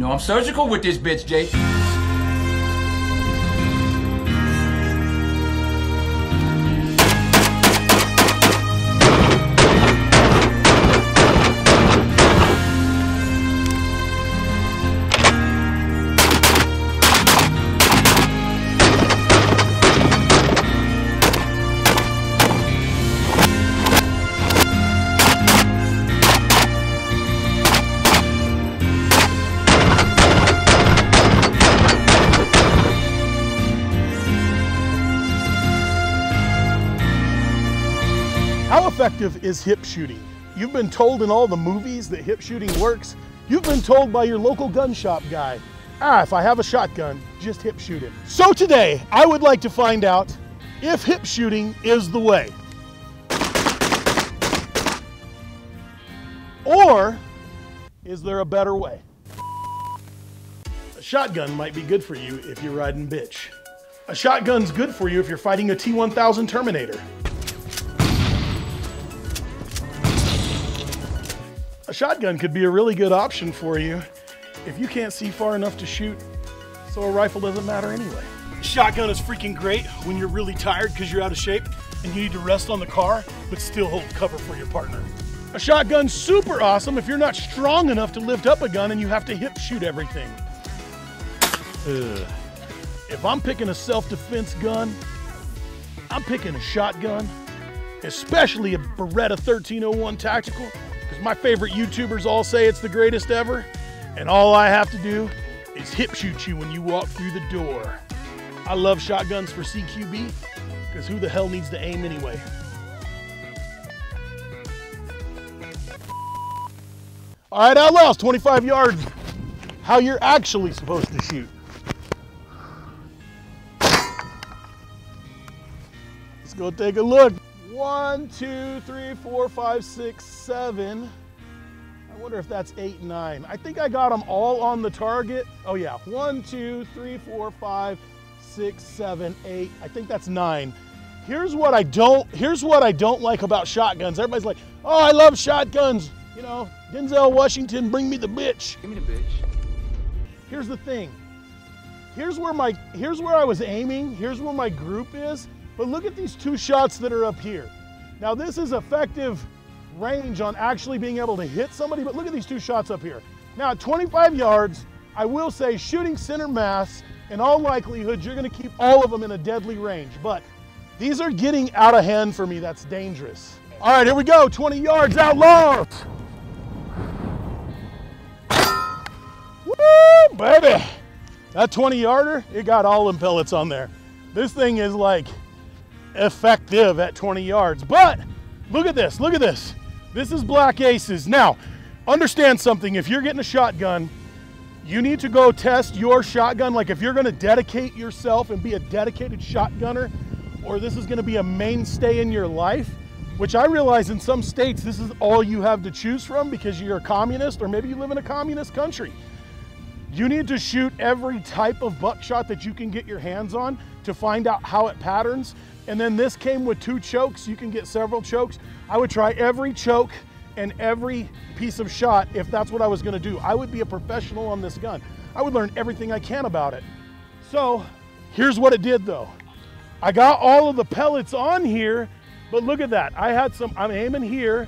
know I'm surgical with this bitch, Jay. How effective is hip shooting? You've been told in all the movies that hip shooting works. You've been told by your local gun shop guy, if I have a shotgun, just hip shoot it. So today, I would like to find out if hip shooting is the way. Or is there a better way? A shotgun might be good for you if you're riding bitch. A shotgun's good for you if you're fighting a T-1000 Terminator. A shotgun could be a really good option for you if you can't see far enough to shoot, so a rifle doesn't matter anyway. Shotgun is freaking great when you're really tired because you're out of shape and you need to rest on the car, but still hold cover for your partner. A shotgun's super awesome if you're not strong enough to lift up a gun and you have to hip shoot everything. If I'm picking a self-defense gun, I'm picking a shotgun, especially a Beretta 1301 Tactical. Because my favorite YouTubers all say it's the greatest ever, and all I have to do is hip shoot you when you walk through the door. I love shotguns for CQB, because who the hell needs to aim anyway? All right, Outlaws, 25 yards. How you're actually supposed to shoot. Let's go take a look. 1, 2, 3, 4, 5, 6, 7. I wonder if that's 8, 9. I think I got them all on the target. Oh yeah, 1, 2, 3, 4, 5, 6, 7, 8. I think that's 9. Here's what I don't like about shotguns. Everybody's like, oh, I love shotguns. You know, Denzel Washington, bring me the bitch. Give me the bitch. Here's the thing. Here's where I was aiming. Here's where my group is. But look at these two shots that are up here. Now this is effective range on actually being able to hit somebody, but look at these two shots up here. Now at 25 yards, I will say shooting center mass, in all likelihood, you're gonna keep all of them in a deadly range, but these are getting out of hand for me. That's dangerous. All right, here we go, 20 yards, Outlaws. Woo, baby. That 20-yarder, it got all them pellets on there. This thing is like effective at 20 yards, but look at this, look at this. This is black aces. Now, understand something, if you're getting a shotgun, you need to go test your shotgun. Like if you're gonna dedicate yourself and be a dedicated shotgunner, or this is gonna be a mainstay in your life, which I realize in some states, this is all you have to choose from because you're a communist, or maybe you live in a communist country. You need to shoot every type of buckshot that you can get your hands on to find out how it patterns. And then this came with 2 chokes. You can get several chokes. I would try every choke and every piece of shot if that's what I was gonna do. I would be a professional on this gun. I would learn everything I can about it. So here's what it did though. I got all of the pellets on here, but look at that. I'm aiming here,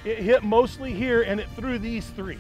it hit mostly here, and it threw these 3.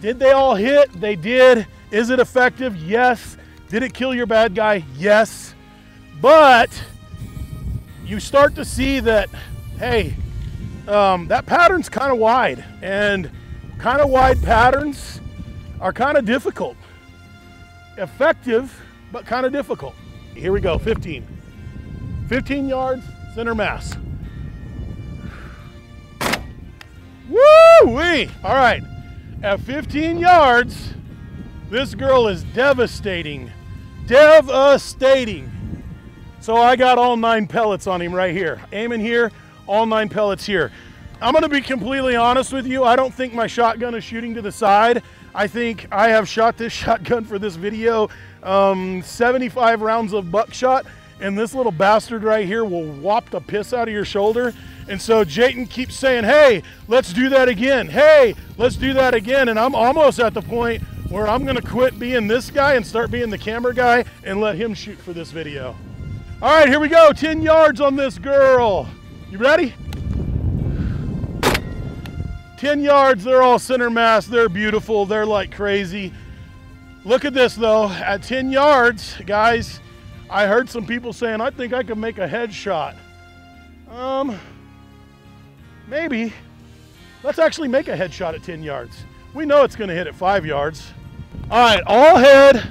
Did they all hit? They did. Is it effective? Yes. Did it kill your bad guy? Yes. But you start to see that, hey, that pattern's kind of wide, and kind of wide patterns are kind of difficult. Effective, but kind of difficult. Here we go, 15. 15 yards, center mass. Woo-wee! All right, at 15 yards, this girl is devastating. Devastating. So I got all 9 pellets on him right here. Aiming here, all 9 pellets here. I'm gonna be completely honest with you. I don't think my shotgun is shooting to the side. I think I have shot this shotgun for this video 75 rounds of buckshot, and this little bastard right here will whop the piss out of your shoulder. And so Jayton keeps saying, hey, let's do that again. Hey, let's do that again. And I'm almost at the point where I'm gonna quit being this guy and start being the camera guy and let him shoot for this video. All right, here we go, 10 yards on this girl. You ready? 10 yards, they're all center mass, they're beautiful, they're like crazy. Look at this though, at 10 yards, guys, I heard some people saying, I think I could make a headshot. Maybe. Let's actually make a headshot at 10 yards. We know it's gonna hit at 5 yards. All right, all head.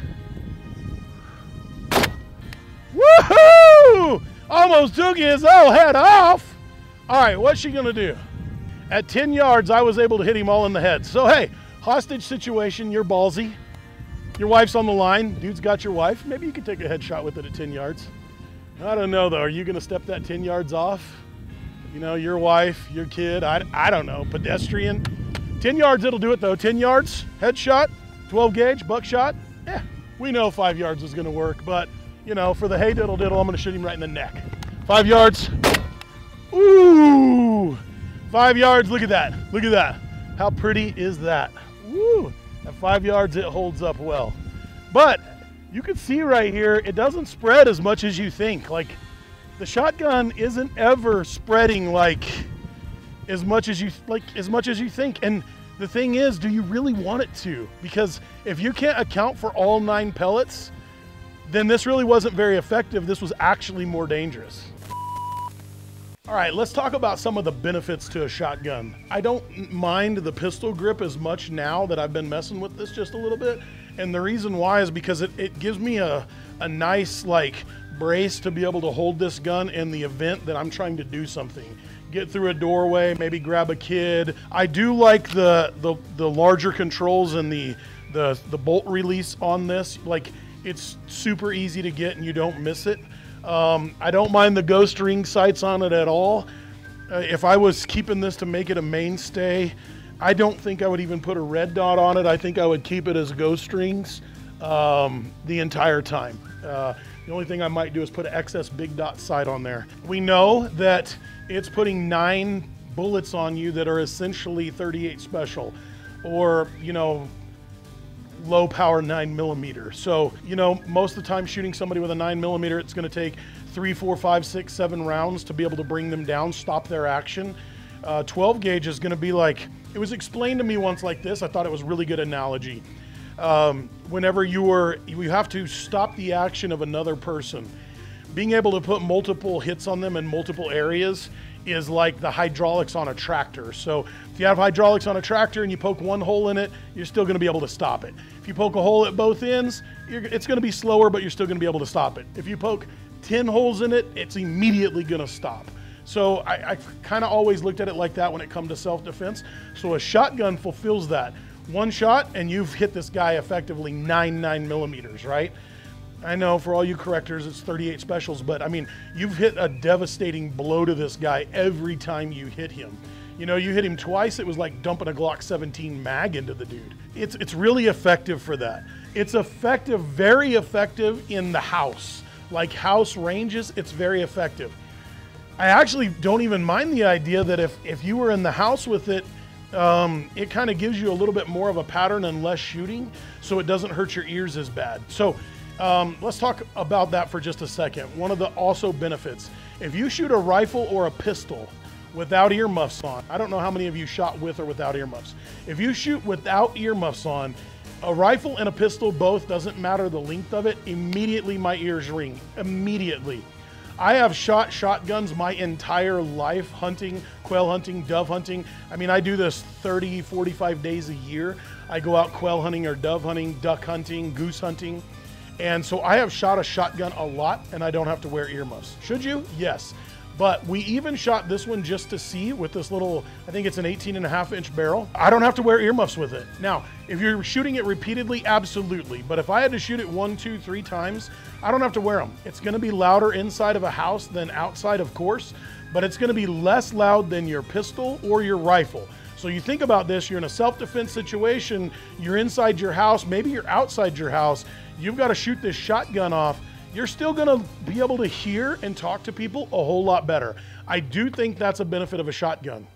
Woohoo! Almost took his whole head off. All right, what's she gonna do? At 10 yards, I was able to hit him all in the head. So hey, hostage situation, you're ballsy. Your wife's on the line, dude's got your wife. Maybe you could take a headshot with it at 10 yards. I don't know though, are you gonna step that 10 yards off? You know, your wife, your kid, I don't know, pedestrian. 10 yards, it'll do it though. 10 yards, headshot, 12 gauge, buckshot. Yeah, we know 5 yards is gonna work, but you know, for the hey diddle diddle, I'm gonna shoot him right in the neck. 5 yards. Ooh, 5 yards, look at that, look at that. How pretty is that? Woo, at 5 yards, it holds up well. But you can see right here, it doesn't spread as much as you think. Like, the shotgun isn't ever spreading like as much as you think. And the thing is, do you really want it to? Because if you can't account for all 9 pellets, then this really wasn't very effective. This was actually more dangerous. All right, let's talk about some of the benefits to a shotgun. I don't mind the pistol grip as much now that I've been messing with this just a little bit. And the reason why is because it gives me a nice like brace to be able to hold this gun in the event that I'm trying to do something. Get through a doorway, maybe grab a kid. I do like the larger controls and the bolt release on this. Like, it's super easy to get and you don't miss it. I don't mind the ghost ring sights on it at all. If I was keeping this to make it a mainstay, I don't think I would even put a red dot on it. I think I would keep it as ghost rings the entire time. The only thing I might do is put an excess big dot sight on there. We know that it's putting 9 bullets on you that are essentially 38 special, or, you know, low power 9mm. So, you know, most of the time shooting somebody with a 9mm, it's gonna take 3, 4, 5, 6, 7 rounds to be able to bring them down, stop their action. 12 gauge is gonna be like, it was explained to me once like this, I thought it was a really good analogy. Whenever you have to stop the action of another person, being able to put multiple hits on them in multiple areas is like the hydraulics on a tractor. So if you have hydraulics on a tractor and you poke one hole in it, you're still gonna be able to stop it. If you poke a hole at both ends, it's gonna be slower, but you're still gonna be able to stop it. If you poke 10 holes in it, it's immediately gonna stop. So I kind of always looked at it like that when it comes to self-defense. So a shotgun fulfills that. One shot and you've hit this guy effectively 9mm, right? I know for all you correctors, it's 38 specials, but I mean, you've hit a devastating blow to this guy every time you hit him. You know, you hit him twice, it was like dumping a Glock 17 mag into the dude. It's really effective for that. It's effective, very effective in the house. Like house ranges, it's very effective. I actually don't even mind the idea that if you were in the house with it, it kind of gives you a little bit more of a pattern and less shooting, so it doesn't hurt your ears as bad. So let's talk about that for just a second. One of the also benefits, if you shoot a rifle or a pistol without earmuffs on, I don't know how many of you shot with or without earmuffs. If you shoot without earmuffs on, a rifle and a pistol both, doesn't matter the length of it, immediately my ears ring, immediately. I have shot shotguns my entire life, hunting, quail hunting, dove hunting. I mean, I do this 30, 45 days a year. I go out quail hunting or dove hunting, duck hunting, goose hunting. And so I have shot a shotgun a lot and I don't have to wear earmuffs. Should you? Yes. But we even shot this one just to see with this little, I think it's an 18.5-inch barrel. I don't have to wear earmuffs with it. Now, if you're shooting it repeatedly, absolutely. But if I had to shoot it 1, 2, 3 times, I don't have to wear them. It's gonna be louder inside of a house than outside, of course, but it's gonna be less loud than your pistol or your rifle. So you think about this, you're in a self-defense situation, you're inside your house, maybe you're outside your house, you've got to shoot this shotgun off, you're still gonna be able to hear and talk to people a whole lot better. I do think that's a benefit of a shotgun.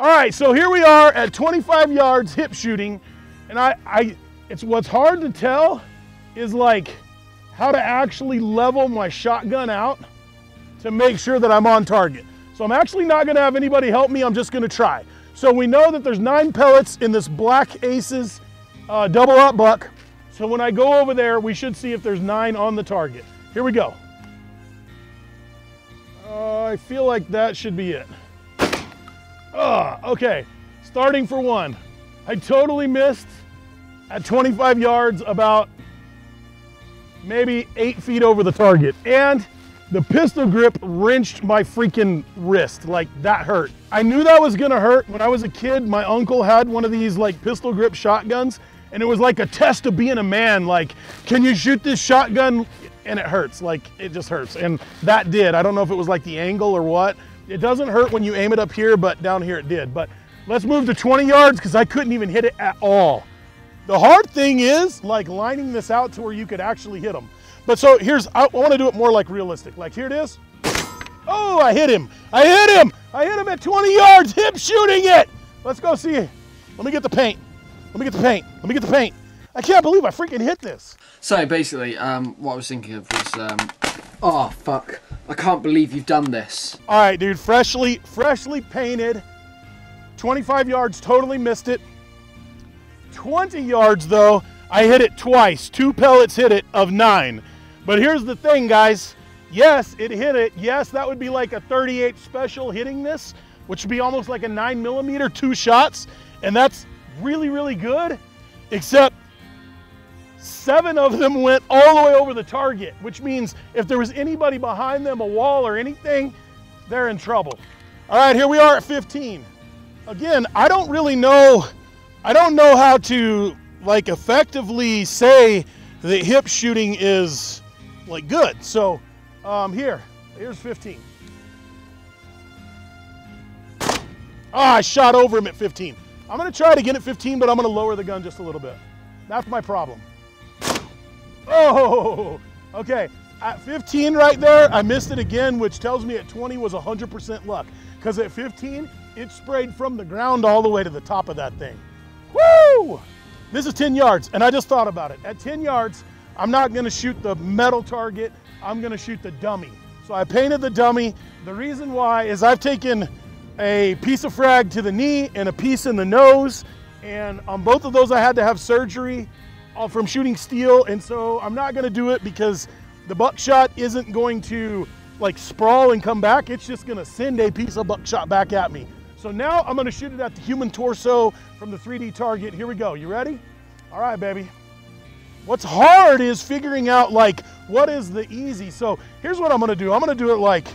All right, so here we are at 25 yards hip shooting, and it's what's hard to tell is like how to actually level my shotgun out to make sure that I'm on target. So I'm actually not gonna have anybody help me, I'm just gonna try. So we know that there's 9 pellets in this Black Aces double up buck. So when I go over there, we should see if there's 9 on the target. Here we go. I feel like that should be it. Okay, starting for 1. I totally missed at 25 yards, about maybe 8 feet over the target. And the pistol grip wrenched my freaking wrist, like that hurt. I knew that was gonna hurt. When I was a kid, my uncle had one of these like pistol grip shotguns, and it was like a test of being a man. Like, can you shoot this shotgun? And it hurts, like it just hurts. And that did. I don't know if it was like the angle or what. It doesn't hurt when you aim it up here, but down here it did. But let's move to 20 yards because I couldn't even hit it at all. The hard thing is like lining this out to where you could actually hit them. But so I want to do it more like realistic. Like here it is. Oh, I hit him. I hit him. I hit him at 20 yards, hip shooting it. Let's go see. Let me get the paint. Let me get the paint. Let me get the paint. I can't believe I freaking hit this. So basically, what I was thinking of was, oh fuck, I can't believe you've done this. All right, dude, freshly painted. 25 yards, totally missed it. 20 yards though, I hit it twice. 2 pellets hit it of 9. But here's the thing, guys. Yes, it hit it. Yes, that would be like a 38 special hitting this, which would be almost like a 9mm, 2 shots. And that's really, really good, except 7 of them went all the way over the target, which means if there was anybody behind them, a wall or anything, they're in trouble. All right, here we are at 15. Again, I don't know how to like effectively say that hip shooting is like good. So here's 15. I shot over him at 15. I'm gonna try it again at 15, but I'm gonna lower the gun just a little bit. That's my problem. Oh, okay. At 15 right there, I missed it again, which tells me at 20 was 100% luck. Because at 15, it sprayed from the ground all the way to the top of that thing. Woo! This is 10 yards, and I just thought about it. At 10 yards, I'm not gonna shoot the metal target, I'm gonna shoot the dummy. So I painted the dummy. The reason why is I've taken a piece of frag to the knee and a piece in the nose, and on both of those I had to have surgery from shooting steel, and so I'm not gonna do it because the buckshot isn't going to like sprawl and come back. It's just gonna send a piece of buckshot back at me. So now I'm gonna shoot it at the human torso from the 3D target. Here we go, you ready? All right, baby. What's hard is figuring out like what is the easy. So here's what I'm gonna do. I'm gonna do it like,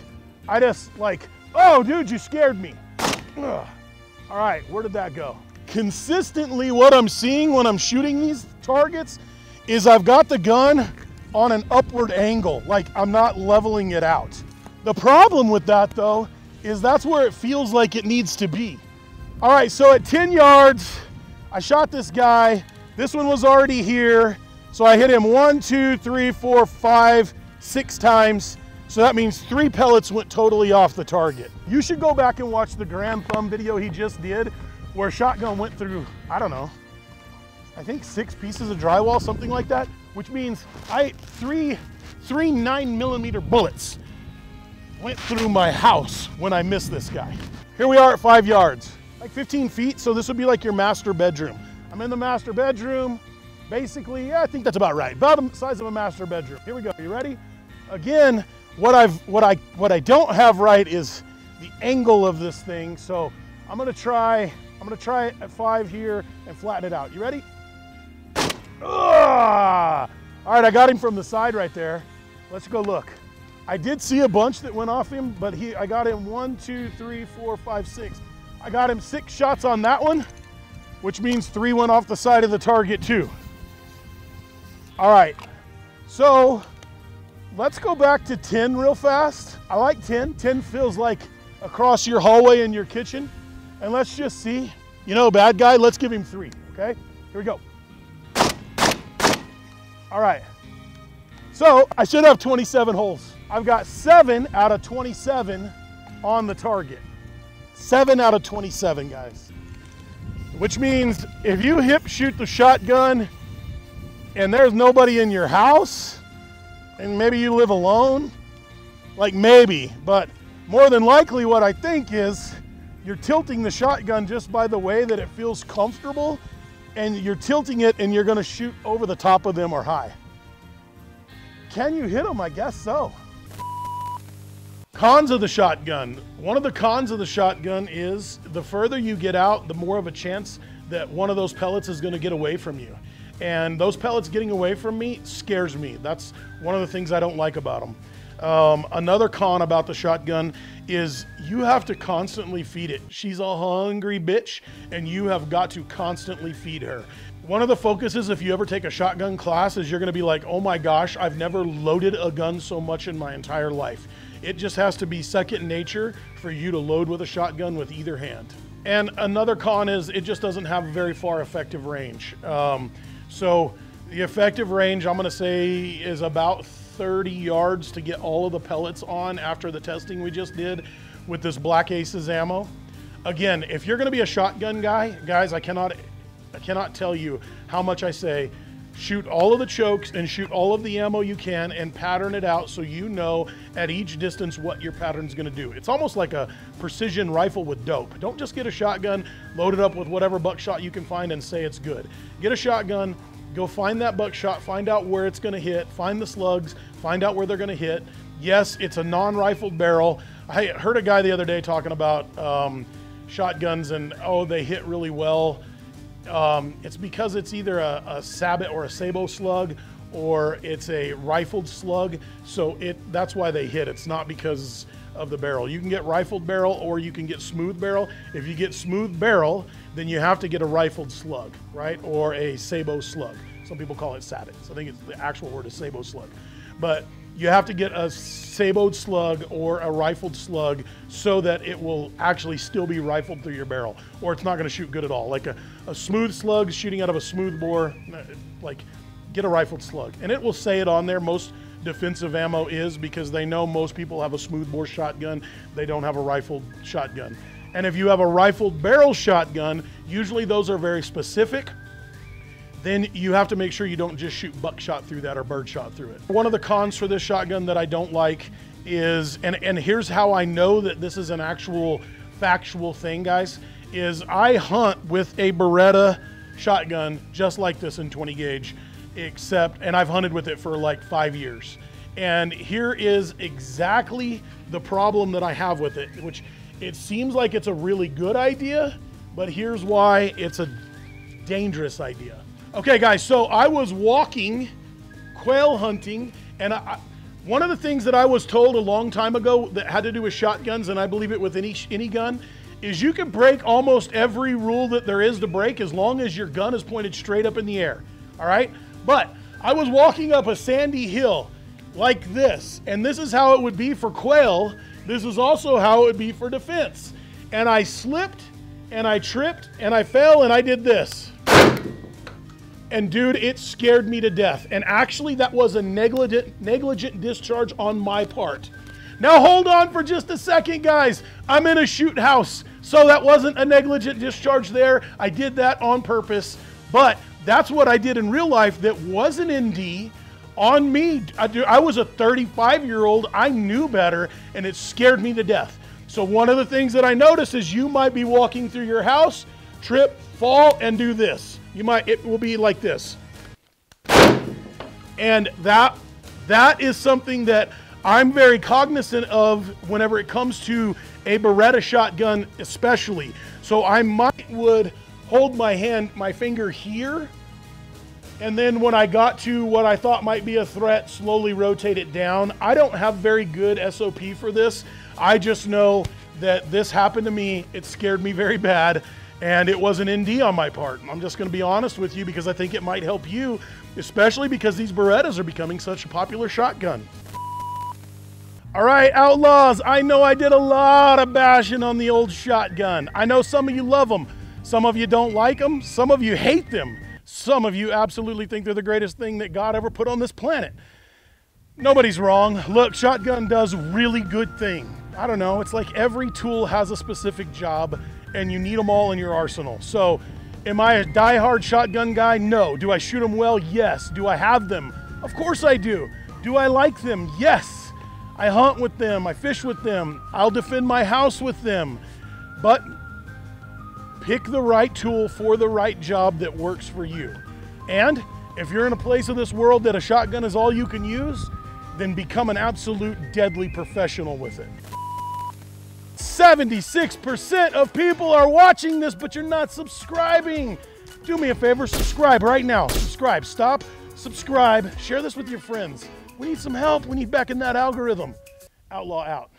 oh dude, you scared me. Ugh. All right, where did that go? Consistently what I'm seeing when I'm shooting these targets is I've got the gun on an upward angle, like I'm not leveling it out. The problem with that though is that's where it feels like it needs to be. All right, so at 10 yards, I shot this guy. This one was already here. So I hit him 1, 2, 3, 4, 5, 6 times. So that means 3 pellets went totally off the target. You should go back and watch the Grand Thumb video he just did where shotgun went through, I don't know, I think 6 pieces of drywall, something like that, which means three 9mm bullets went through my house when I missed this guy. Here we are at 5 yards, like 15 feet, so this would be like your master bedroom. I'm in the master bedroom, basically, yeah, I think that's about right, about the size of a master bedroom. Here we go, you ready? Again, what I don't have right is the angle of this thing, so I'm gonna try it at 5 here and flatten it out. You ready? All right, I got him from the side right there. Let's go look. I did see a bunch that went off him, but I got him 1, 2, 3, 4, 5, 6. I got him 6 shots on that one, which means 3 went off the side of the target too. All right, so let's go back to 10 real fast. I like 10. 10 feels like across your hallway in your kitchen. And let's just see, you know, bad guy, let's give him 3, okay? Here we go. All right, so I should have 27 holes. I've got 7 out of 27 on the target. 7 out of 27, guys. Which means if you hip shoot the shotgun and there's nobody in your house, and maybe you live alone, like maybe, but more than likely what I think is you're tilting the shotgun just by the way that it feels comfortable, and you're tilting it and you're gonna shoot over the top of them or high. Can you hit them? I guess so. Cons of the shotgun. One of the cons of the shotgun is the further you get out, the more of a chance that one of those pellets is gonna get away from you. And those pellets getting away from me scares me. That's one of the things I don't like about them. Another con about the shotgun is you have to constantly feed it. She's a hungry bitch, and you have got to constantly feed her. One of the focuses, if you ever take a shotgun class, is you're gonna be like, oh my gosh, I've never loaded a gun so much in my entire life. It just has to be second nature for you to load with a shotgun with either hand. And another con is it just doesn't have a very far effective range. So the effective range, I'm gonna say, is about 30 yards to get all of the pellets on after the testing we just did with this Black Aces ammo. Again, if you're gonna be a shotgun guy, guys, I cannot tell you how much I say, shoot all of the chokes and shoot all of the ammo you can and pattern it out so you know at each distance what your pattern's gonna do. It's almost like a precision rifle with dope. Don't just get a shotgun, load it up with whatever buckshot you can find and say it's good. Get a shotgun, go find that buckshot, find out where it's gonna hit, find the slugs, find out where they're gonna hit. Yes, it's a non-rifled barrel. I heard a guy the other day talking about shotguns and, oh, they hit really well. It's because it's either a sabot or a sabot slug, or it's a rifled slug, so that's why they hit. It's not because of the barrel. You can get rifled barrel or you can get smooth barrel. If you get smooth barrel, then you have to get a rifled slug, right? Or a sabot slug. Some people call it sabots. I think it's the actual word is sabot slug. But you have to get a sabot slug or a rifled slug so that it will actually still be rifled through your barrel, or it's not going to shoot good at all. Like a smooth slug shooting out of a smooth bore, like get a rifled slug. And it will say it on there. Most defensive ammo is, because they know most people have a smooth bore shotgun. They don't have a rifled shotgun. And if you have a rifled barrel shotgun, usually those are very specific. Then you have to make sure you don't just shoot buckshot through that or birdshot through it. One of the cons for this shotgun that I don't like is, and here's how I know that this is an actual factual thing, guys, is I hunt with a Beretta shotgun just like this in 20 gauge, and I've hunted with it for like 5 years. And here is exactly the problem that I have with it, which it seems like it's a really good idea, but here's why it's a dangerous idea. Okay guys, so I was walking quail hunting, and one of the things that I was told a long time ago that had to do with shotguns, and I believe it with any gun, is you can break almost every rule that there is to break as long as your gun is pointed straight up in the air, all right? But I was walking up a sandy hill like this, and this is how it would be for quail. This is also how it would be for defense. And I slipped, and I tripped, and I fell, and I did this. And dude, it scared me to death. And actually that was a negligent discharge on my part. Now hold on for just a second, guys. I'm in a shoot house, so that wasn't a negligent discharge there. I did that on purpose, but that's what I did in real life that wasn't ND on me. I was a 35-year-old, I knew better, and it scared me to death. So one of the things that I noticed is you might be walking through your house, trip, fall, and do this. It will be like this. And that is something that I'm very cognizant of whenever it comes to a Beretta shotgun especially. So I would hold my finger here, and then when I got to what I thought might be a threat, slowly rotate it down. I don't have very good SOP for this. I just know that this happened to me. It scared me very bad. And it was an ND on my part. I'm just gonna be honest with you because I think it might help you, especially because these Berettas are becoming such a popular shotgun. All right, Outlaws, I know I did a lot of bashing on the old shotgun. I know some of you love them, some of you don't like them, some of you hate them, some of you absolutely think they're the greatest thing that God ever put on this planet. Nobody's wrong. Look, shotgun does really good things. I don't know, it's like every tool has a specific job and you need them all in your arsenal. So am I a die-hard shotgun guy? No. Do I shoot them well? Yes. Do I have them? Of course I do. Do I like them? Yes. I hunt with them, I fish with them, I'll defend my house with them. But pick the right tool for the right job that works for you. And if you're in a place of this world that a shotgun is all you can use, then become an absolute deadly professional with it. 76% of people are watching this, but you're not subscribing. Do me a favor, subscribe right now. Subscribe, stop, subscribe, share this with your friends. We need some help, we need back in that algorithm. Outlaw out.